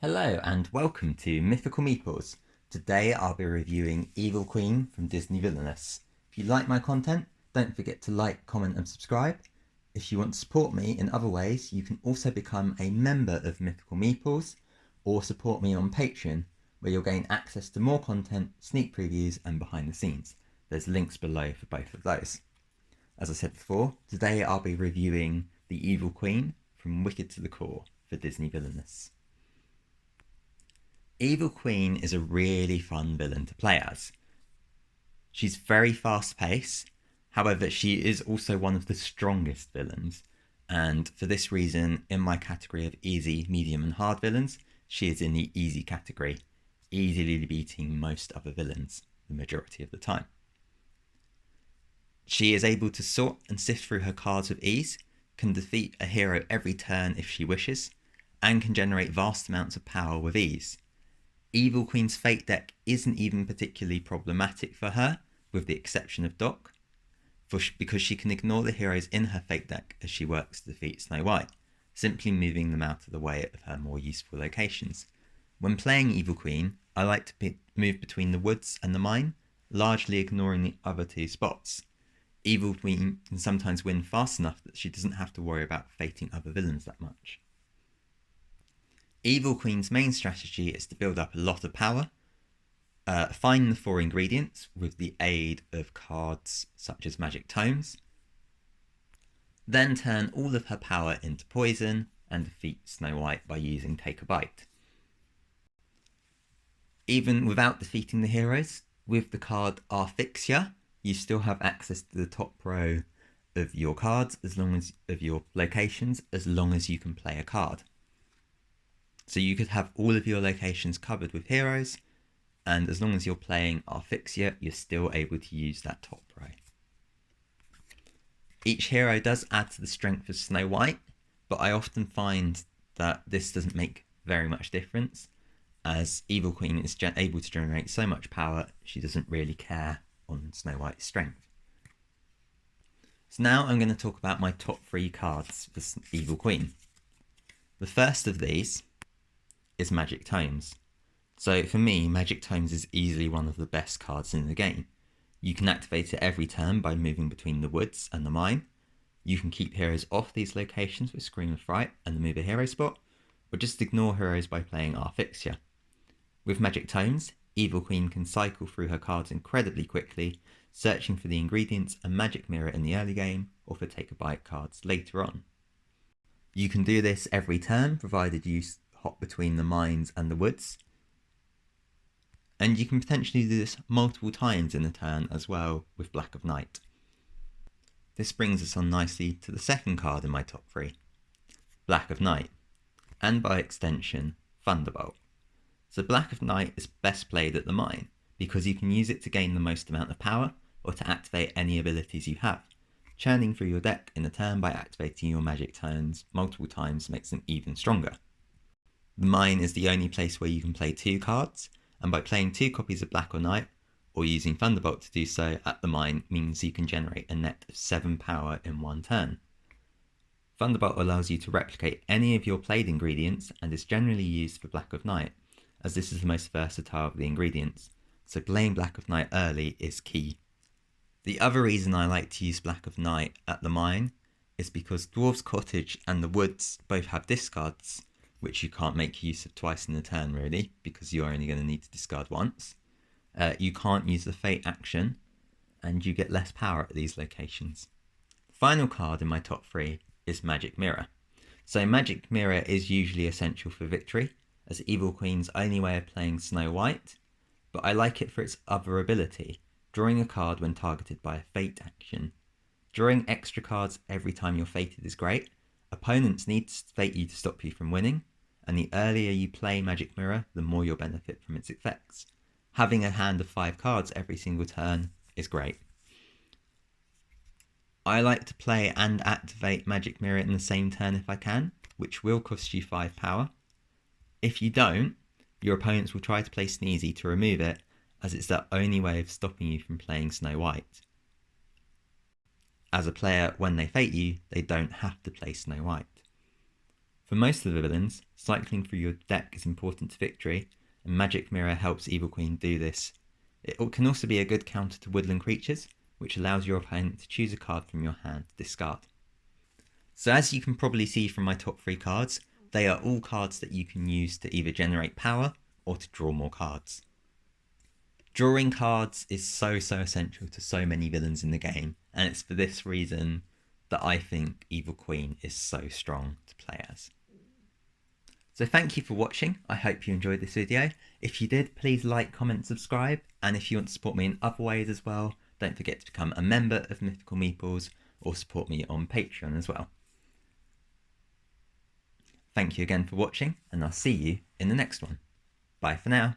Hello and welcome to Mythical Meeples. Today I'll be reviewing Evil Queen from Disney Villainous. If you like my content, don't forget to like, comment and subscribe. If you want to support me in other ways, you can also become a member of Mythical Meeples or support me on Patreon, where you'll gain access to more content, sneak previews and behind the scenes. There's links below for both of those. As I said before, today I'll be reviewing the Evil Queen from Wicked to the Core for Disney Villainous. Evil Queen is a really fun villain to play as. She's very fast paced, however she is also one of the strongest villains, and for this reason, in my category of easy, medium and hard villains, she is in the easy category, easily beating most other villains the majority of the time. She is able to sort and sift through her cards with ease, can defeat a hero every turn if she wishes, and can generate vast amounts of power with ease. Evil Queen's Fate deck isn't even particularly problematic for her, with the exception of Doc, because she can ignore the heroes in her Fate deck as she works to defeat Snow White, simply moving them out of the way of her more useful locations. When playing Evil Queen, I like to move between the woods and the mine, largely ignoring the other two spots. Evil Queen can sometimes win fast enough that she doesn't have to worry about fating other villains that much. Evil Queen's main strategy is to build up a lot of power, find the 4 ingredients with the aid of cards such as magic tomes, then turn all of her power into poison and defeat Snow White by using Take a Bite. Even without defeating the heroes, with the card Arfixia, you still have access to the top row of your cards of your locations, as long as you can play a card. So you could have all of your locations covered with heroes, and as long as you're playing Arfixia, you're still able to use that top row. Each hero does add to the strength of Snow White, but I often find that this doesn't make very much difference, as Evil Queen is able to generate so much power, she doesn't really care on Snow White's strength. So now I'm going to talk about my top 3 cards for Evil Queen. The first of these is Magic Tomes. So for me, Magic Tomes is easily one of the best cards in the game. You can activate it every turn by moving between the woods and the mine. You can keep heroes off these locations with Scream of Fright and the Move a Hero spot, or just ignore heroes by playing Arfixia. With Magic Tomes, Evil Queen can cycle through her cards incredibly quickly, searching for the ingredients and Magic Mirror in the early game, or for Take a Bite cards later on. You can do this every turn, provided you hop between the mines and the woods. And you can potentially do this multiple times in a turn as well with Black of Night. This brings us on nicely to the second card in my top 3, Black of Night, and by extension, Thunderbolt. So Black of Night is best played at the mine, because you can use it to gain the most amount of power, or to activate any abilities you have. Churning through your deck in a turn by activating your magic tomes multiple times makes them even stronger. The mine is the only place where you can play 2 cards, and by playing 2 copies of Black or Night, or using Thunderbolt to do so at the mine, means you can generate a net of 7 power in one turn. Thunderbolt allows you to replicate any of your played ingredients, and is generally used for Black of Night, as this is the most versatile of the ingredients, so playing Black of Night early is key. The other reason I like to use Black of Night at the mine is because Dwarf's Cottage and the Woods both have discards, which you can't make use of twice in a turn really, because you're only going to need to discard once. You can't use the Fate action, and you get less power at these locations. The final card in my top 3 is Magic Mirror. So Magic Mirror is usually essential for victory, as Evil Queen's only way of playing Snow White, but I like it for its other ability, drawing a card when targeted by a Fate action. Drawing extra cards every time you're fated is great. Opponents need to fate you to stop you from winning, and the earlier you play Magic Mirror, the more you'll benefit from its effects. Having a hand of 5 cards every single turn is great. I like to play and activate Magic Mirror in the same turn if I can, which will cost you 5 power. If you don't, your opponents will try to play Sneezy to remove it, as it's their only way of stopping you from playing Snow White. As a player, when they fate you, they don't have to play Snow White. For For most of the villains, cycling through your deck is important to victory, and Magic Mirror helps Evil Queen do this. It can also be a good counter to woodland creatures, which allows your opponent to choose a card from your hand to discard. So as you can probably see from my top 3 cards, they are all cards that you can use to either generate power or to draw more cards. Drawing cards is so essential to so many villains in the game, and it's for this reason that I think Evil Queen is so strong to play as. So thank you for watching. I hope you enjoyed this video. If you did, please like, comment, subscribe, and if you want to support me in other ways as well, don't forget to become a member of Mythical Meeples or support me on Patreon as well. Thank you again for watching, and I'll see you in the next one. Bye for now.